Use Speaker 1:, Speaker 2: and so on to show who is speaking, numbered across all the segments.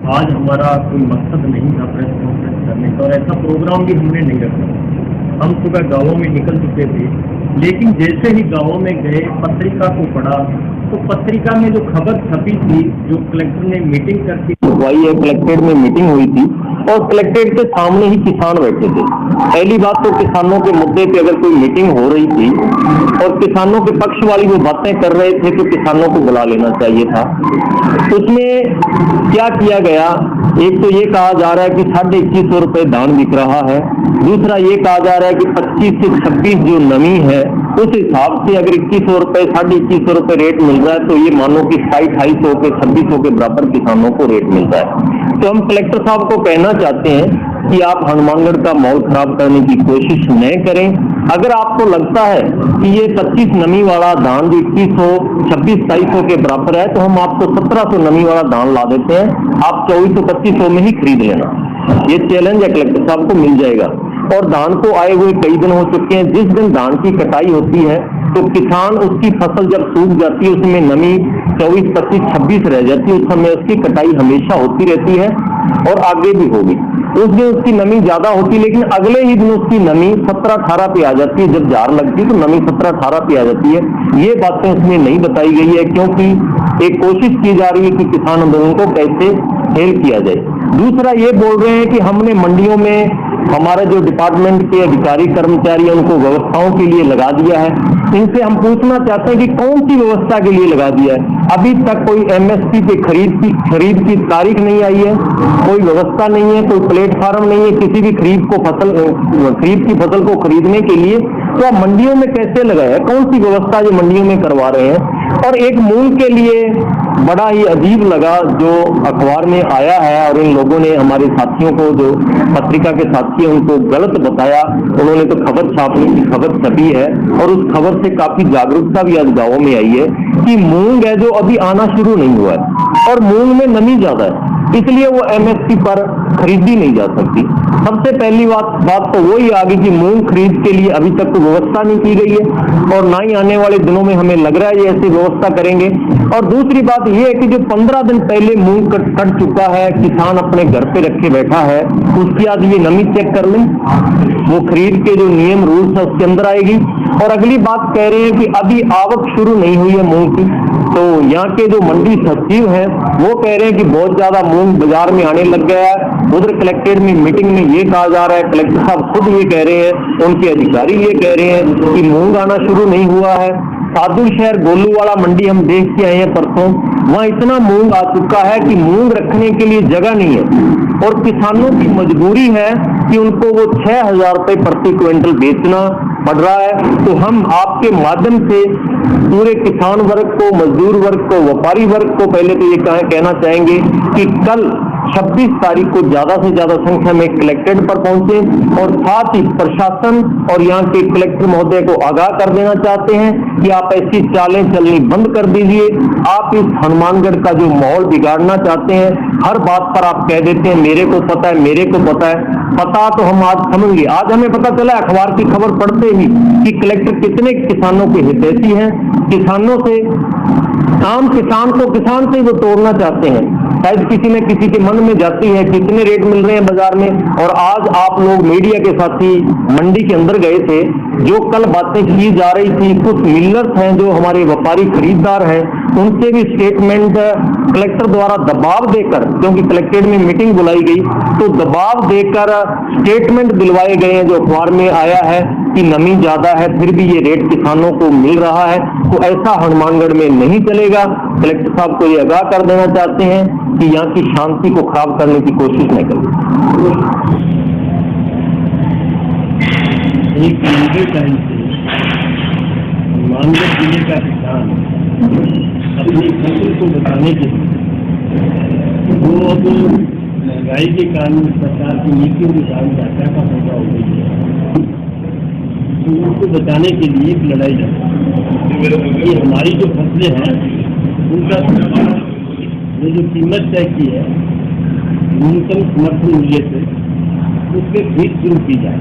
Speaker 1: आज हमारा कोई मकसद नहीं था प्रेस कॉन्फ्रेंस करने का, और ऐसा प्रोग्राम भी हमने नहीं रखा। हम सुबह गाँवों में निकल चुके थे, लेकिन जैसे ही गाँवों में गए, पत्रिका को पढ़ा, तो पत्रिका में जो खबर छपी थी, जो कलेक्टर ने मीटिंग करके
Speaker 2: हुई है, कलेक्ट्रेट में मीटिंग हुई थी और कलेक्ट्रेट के सामने ही किसान बैठे थे। पहली बात तो किसानों के मुद्दे पे अगर कोई मीटिंग हो रही थी और किसानों के पक्ष वाली वो बातें कर रहे थे तो किसानों को बुला लेना चाहिए था। उसमें क्या किया गया, एक तो ये कहा जा रहा है कि 2150 रुपए धान बिक रहा है, दूसरा ये कहा जा रहा है कि 25 से 26 जो नमी है उस हिसाब से अगर 2100 रुपए 2150 रुपए रेट मिल रहा है तो ये मानो कि 2200 के 2600 के बराबर किसानों को रेट मिलता है। तो हम कलेक्टर साहब को कहना चाहते हैं कि आप हनुमानगढ़ का माहौल खराब करने की कोशिश न करें। अगर आपको लगता है कि ये 25 नमी वाला धान जो 2100 2600 के बराबर है तो हम आपको 1700 नमी वाला धान ला देते हैं, आप 2400-2500 में ही खरीद लेना। ये चैलेंज है, कलेक्टर साहब को मिल जाएगा। और धान को आए हुए कई दिन हो चुके हैं। जिस दिन धान की कटाई होती है तो किसान उसकी फसल जब सूख जाती है, उसमें नमी 24, 25, 26 रह जाती है, उस समय उसकी कटाई हमेशा होती रहती है और आगे भी होगी। उस दिन उसकी नमी ज्यादा होती है, लेकिन अगले ही दिन उसकी नमी 17-18 पे आ जाती है। जब जार लगती है तो नमी 17-18 पे आ जाती है। ये बातें इसमें नहीं बताई गई है, क्योंकि एक कोशिश की जा रही है कि किसान आंदोलन को कैसे फेल किया जाए। दूसरा ये बोल रहे हैं कि हमने मंडियों में हमारे जो डिपार्टमेंट के अधिकारी कर्मचारी उनको व्यवस्थाओं के लिए लगा दिया है। इनसे हम पूछना चाहते हैं कि कौन सी व्यवस्था के लिए लगा दिया है। अभी तक कोई एमएसपी पे खरीद की तारीख नहीं आई है, कोई व्यवस्था नहीं है, कोई प्लेटफार्म नहीं है किसी भी खरीद की फसल को खरीदने के लिए। तो आप मंडियों में कैसे लगाए, कौन सी व्यवस्था जो मंडियों में करवा रहे हैं। और एक मूंग के लिए बड़ा ही अजीब लगा जो अखबार में आया है, और इन लोगों ने हमारे साथियों को, जो पत्रिका के साथी हैं, उनको गलत बताया। उन्होंने तो खबर छापने की खबर छपी है और उस खबर से काफी जागरूकता भी आज गांवों में आई है कि मूंग है जो अभी आना शुरू नहीं हुआ है और मूंग में नमी ज्यादा है, इसलिए वो एमएसपी पर खरीदी नहीं जा सकती। सबसे पहली बात तो वही आ गई कि मूंग खरीद के लिए अभी तक तो व्यवस्था नहीं की गई है और ना ही आने वाले दिनों में हमें लग रहा है ये ऐसी व्यवस्था करेंगे। और दूसरी बात यह है कि जो 15 दिन पहले मूंग कट चुका है, किसान अपने घर पे रखे बैठा है, उसकी आज ये नमी चेक कर लें, वो खरीद के जो नियम रूल्स है उसके अंदर आएगी। और अगली बात कह रहे हैं कि अभी आवक शुरू नहीं हुई है मूंग की, तो यहाँ के जो मंडी सचिव हैं वो कह रहे हैं कि बहुत ज्यादा मूंग बाजार में आने लग गया है। उधर कलेक्ट्रेट में मीटिंग में ये कहा जा रहा है, कलेक्टर साहब खुद ये कह रहे हैं, उनके अधिकारी ये कह रहे हैं कि मूंग आना शुरू नहीं हुआ है। साधु शहर गोलूवाला मंडी हम देख के आए हैं परसों, वहां इतना मूंग आ चुका है कि मूंग रखने के लिए जगह नहीं है और किसानों की मजबूरी है कि उनको वो 6000 रुपए प्रति क्विंटल बेचना पड़ रहा है। तो हम आपके माध्यम से पूरे किसान वर्ग को, मजदूर वर्ग को, व्यापारी वर्ग को पहले तो ये कहना चाहेंगे कि कल 26 तारीख को ज्यादा से ज्यादा संख्या में कलेक्ट्रेट पर पहुंचे और साथ ही प्रशासन और यहाँ के कलेक्टर महोदय को आगाह कर देना चाहते हैं कि आप ऐसी चालें चलनी बंद कर दीजिए। आप इस हनुमानगढ़ का जो माहौल बिगाड़ना चाहते हैं, हर बात पर आप कह देते हैं मेरे को पता है, मेरे को पता है। पता तो हम आज समझ गए, आज हमें पता चला अखबार की खबर पढ़ते ही कि कलेक्टर कितने किसानों के हितैषी हैं, किसानों से, आम किसान को किसान से वो तोड़ना चाहते हैं। शायद किसी न किसी के मन में जाती है कितने रेट मिल रहे हैं बाजार में। और आज आप लोग मीडिया के साथी मंडी के अंदर गए थे, जो कल बातें की जा रही थी, कुछ मिलर्स हैं जो हमारे व्यापारी खरीदार हैं, उनसे भी स्टेटमेंट कलेक्टर द्वारा दबाव देकर, क्योंकि कलेक्ट्रेट में मीटिंग बुलाई गई तो दबाव देकर स्टेटमेंट दिलवाए गए हैं, जो अखबार में आया है कि नमी ज्यादा है फिर भी ये रेट किसानों को मिल रहा है। तो ऐसा हनुमानगढ़ में नहीं चलेगा। कलेक्टर साहब को ये आगाह कर देना चाहते हैं कि यहाँ की शांति को खराब करने की कोशिश न करें।
Speaker 1: एक लंबे टाइम से हनुमानगढ़ जिले का किसान अपनी फसल को बचाने के लिए वो अब महंगाई के कारण सरकार की नीतियों के कारण घाटा का पैदा हो गई है, तो उसको बचाने के लिए एक लड़ाई जाती है। हमारी जो फसलें हैं उनका जो कीमत तय की है न्यूनतम समर्थन मूल्य से, उसके खरीद शुरू की जाए,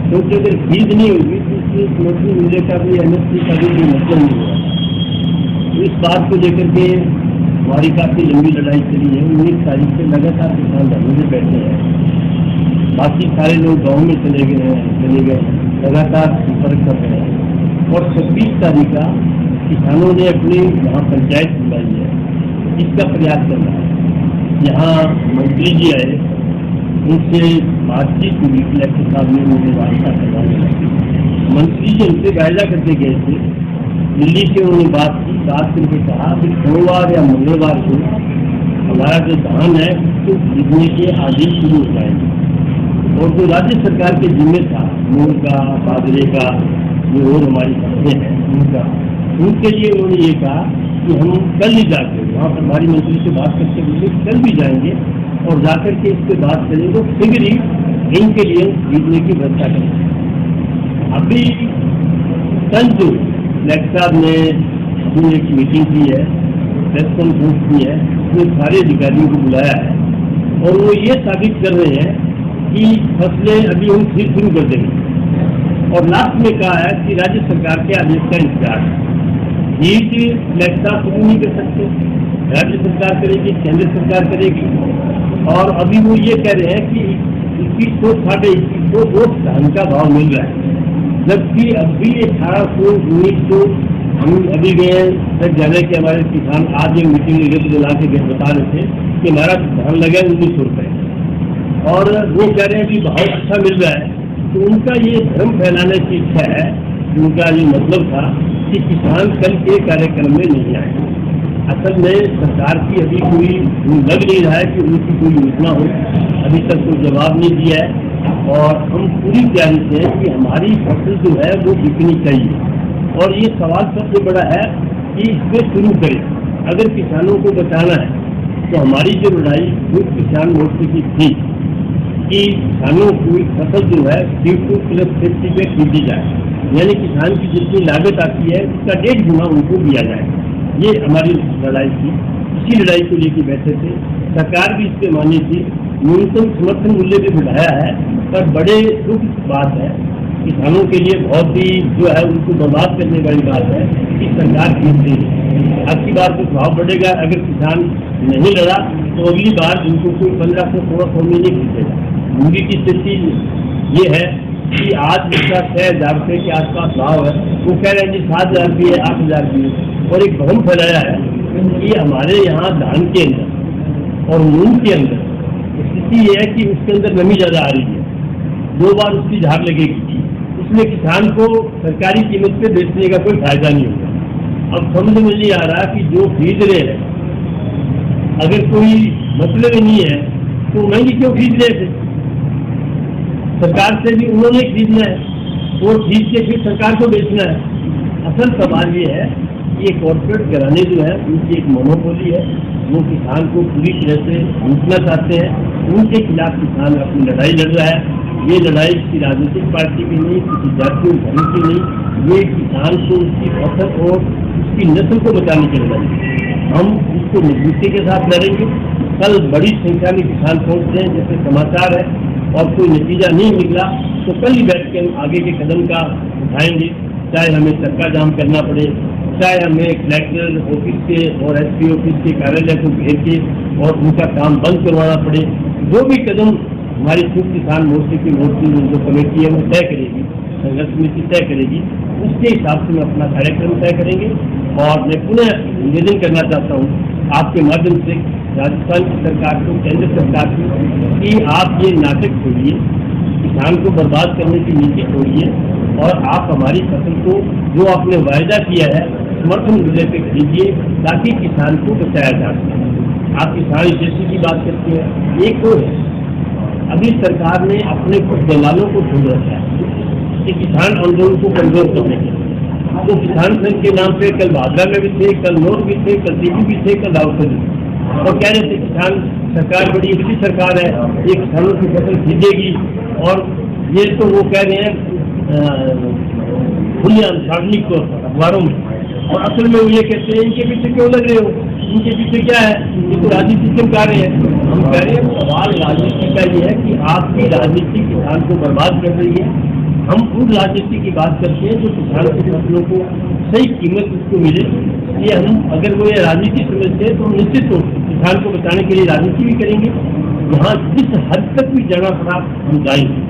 Speaker 1: क्योंकि अगर खरीद नहीं होगी तो उसके समर्थन मूल्य का भी, एमएसपी का भी कोई मतलब नहीं होगा। इस बात को लेकर के हमारी काफ़ी लंबी लड़ाई चली है। 19 तारीख से लगातार किसान धरने में बैठे हैं। बाकी सारे लोग गाँव में चले गए लगातार संपर्क कर रहे हैं। और 26 तारीख का किसानों ने अपनी यहाँ पंचायत बुलाई है, इसका प्रयास करना है। यहाँ मंत्री जी आए, उनसे बातचीत हुई, कलेक्टर साहब ने मुझे वार्ता करवाई। मंत्री जी उनसे वायदा करके गए थे, दिल्ली से उन्होंने बात करके कहा कि सोमवार या मंगलवार को हमारा जो धान है उसको खरीदने के आदेश शुरू हो जाएंगे। और जो राज्य सरकार के जिम्मे था, मूंग का, बाजरे का, जो और हमारी फसलें हैं उनका, उनके लिए उन्होंने ये कहा कि हम कल ही जाकर वहाँ पर हमारी मंत्री से बात करके बोले कल भी जाएंगे और जाकर के इस पर बात करेंगे, तो शीघ्र ही इनके लिए खरीदने की व्यवस्था करेंगे। अभी कल जो कलेक्टर साहब ने अपनी एक मीटिंग की है, प्रेस कॉन्फ्रेंस की है, उसमें सारे अधिकारियों को बुलाया है और वो ये साबित कर रहे हैं कि फसलें अभी हम खरीद शुरू कर देंगे। और लास्ट में कहा है कि राज्य सरकार के आदेश का इंतजार है। खरीद कलेक्टर साहब शुरू नहीं कर सकते, राज्य सरकार करेगी, केंद्र सरकार करेगी। और अभी वो ये कह रहे हैं कि 2100 साढ़े 2100 धान का भाव मिल रहा है, जबकि अभी 1800 1900 हम अभी गए तक जाने के हमारे किसान आज एक मीटिंग में बुला के बता रहे थे कि हमारा धान लगा 1900 रुपये और वो कह रहे हैं कि भाव अच्छा मिल रहा है। तो उनका ये भ्रम फैलाने की इच्छा है। उनका ये मतलब था कि किसान कल के कार्यक्रम में नहीं आए। असल में सरकार की अभी कोई लग नहीं रहा है कि उनकी कोई योजना हो, अभी तक कोई जवाब नहीं दिया है। और हम पूरी तैयारी से हैं कि हमारी फसल जो है वो बिकनी चाहिए। और ये सवाल सबसे बड़ा है कि इसको शुरू करें। अगर किसानों को बचाना है तो हमारी जो लड़ाई जो किसान मोर्चे की थी कि किसानों की फसल जो है C2+50 पे खरीदी जाए, यानी किसान की जितनी लागत आती है उसका 1.5 गुना उनको दिया जाए, ये हमारी लड़ाई थी। इसी लड़ाई को लेकर बैठे थे, सरकार भी इस पर मानी थी। न्यूनतम समर्थन मूल्य भी बढ़ाया है, पर बड़े दुख बात है किसानों के लिए, बहुत ही जो है उनको बर्बाद करने वाली बात है कि सरकार खरीद रही है। अब की बार तो भाव बढ़ेगा, अगर किसान नहीं लड़ा तो अगली बार उनको कोई 1500-1600 में नहीं खरीदेगा। मूंगी की स्थिति ये है कि आज इसका 6000 रुपये के आसपास भाव है, वो कह रहे हैं जी 7000 भी है, 8000 भी है। और एक भ्रम फैलाया है कि हमारे यहाँ धान के अंदर और मूंग के अंदर स्थिति ये है कि उसके अंदर नमी ज़्यादा आ रही है, 2 बार उसकी झाड़ लगेगी, इसलिए किसान को सरकारी कीमत पे बेचने का कोई फायदा नहीं होगा। अब समझ में नहीं आ रहा कि जो खरीद रहे हैं अगर कोई मतलब ही नहीं है तो महंगी क्यों खरीद रहे थे? सरकार से भी उन्होंने खरीदना है, वो खरीद के फिर सरकार को बेचना है। असल सवाल ये है कि ये कॉर्पोरेट घराने जो है उनकी एक मोनोपोली है, वो किसान को पूरी तरह से लूटना चाहते हैं। उनके खिलाफ किसान अपनी लड़ाई लड़ रहा है। ये लड़ाई किसी राजनीतिक पार्टी की नहीं, किसी जातीय धर्म की नहीं, ये किसान को उसकी फसल और उसकी नस्ल को बचाने की लड़ाई है। हम इसको मजबूती के साथ लड़ेंगे। कल बड़ी संख्या में किसान पहुँच रहे हैं, जैसे समाचार है, और कोई नतीजा नहीं निकला तो कल ही बैठ के हम आगे के कदम का उठाएंगे, चाहे हमें चक्का जाम करना पड़े, चाहे हमें कलेक्टर ऑफिस के और SP ऑफिस के कार्यालय को घेर के और उनका काम बंद करवाना पड़े। जो भी कदम हमारी संयुक्त किसान मोर्चे की जो कमेटी है वो तय करेगी, संघर्ष समिति तय करेगी, उसके हिसाब से हम अपना कार्यक्रम तय करेंगे। और मैं पुनः निवेदन करना चाहता हूँ आपके माध्यम से राजस्थान की सरकार को, केंद्र सरकार को, कि आप ये नाटक छोड़िए, किसान को बर्बाद करने की नीति छोड़िए और आप हमारी फसल को जो आपने वायदा किया है समर्थन मूल्य पे खरीदिए ताकि किसान को बचाया जा सके। आप किसान हितैषी की बात करते हैं, एक और है अभी सरकार ने अपने कुछ दलालों को ढूंढ रखा है कि किसान आंदोलन को कमजोर करने के लिए। तो किसान संघ के नाम पे कल भादरा में भी थे, कल नोट भी थे, कल टीवी भी थे, कल राउत भी थे, और कह रहे थे किसान सरकार बड़ी अच्छी सरकार है, ये किसानों की फसल खरीदेगी। और ये तो वो कह रहे हैं खुले सार्वजनिक तौर पर अखबारों में, और असल में वो ये कहते हैं इनके पीछे क्यों लग रहे हो, इनके पीछे क्या है, ये तो राजनीति क्यों कर रहे हैं। हम कह रहे हैं सवाल राजनीति का ये है कि आपकी राजनीति किसान को बर्बाद कर रही है, हम उन राजनीति की बात करते हैं जो किसान की फसलों को सही कीमत उसको मिले। ये हम अगर वो ये राजनीति समझते हैं तो हम निश्चित तौर से किसान को बचाने के लिए राजनीति भी करेंगे। यहाँ जिस हद तक भी जाना पड़ा हम जाएंगे।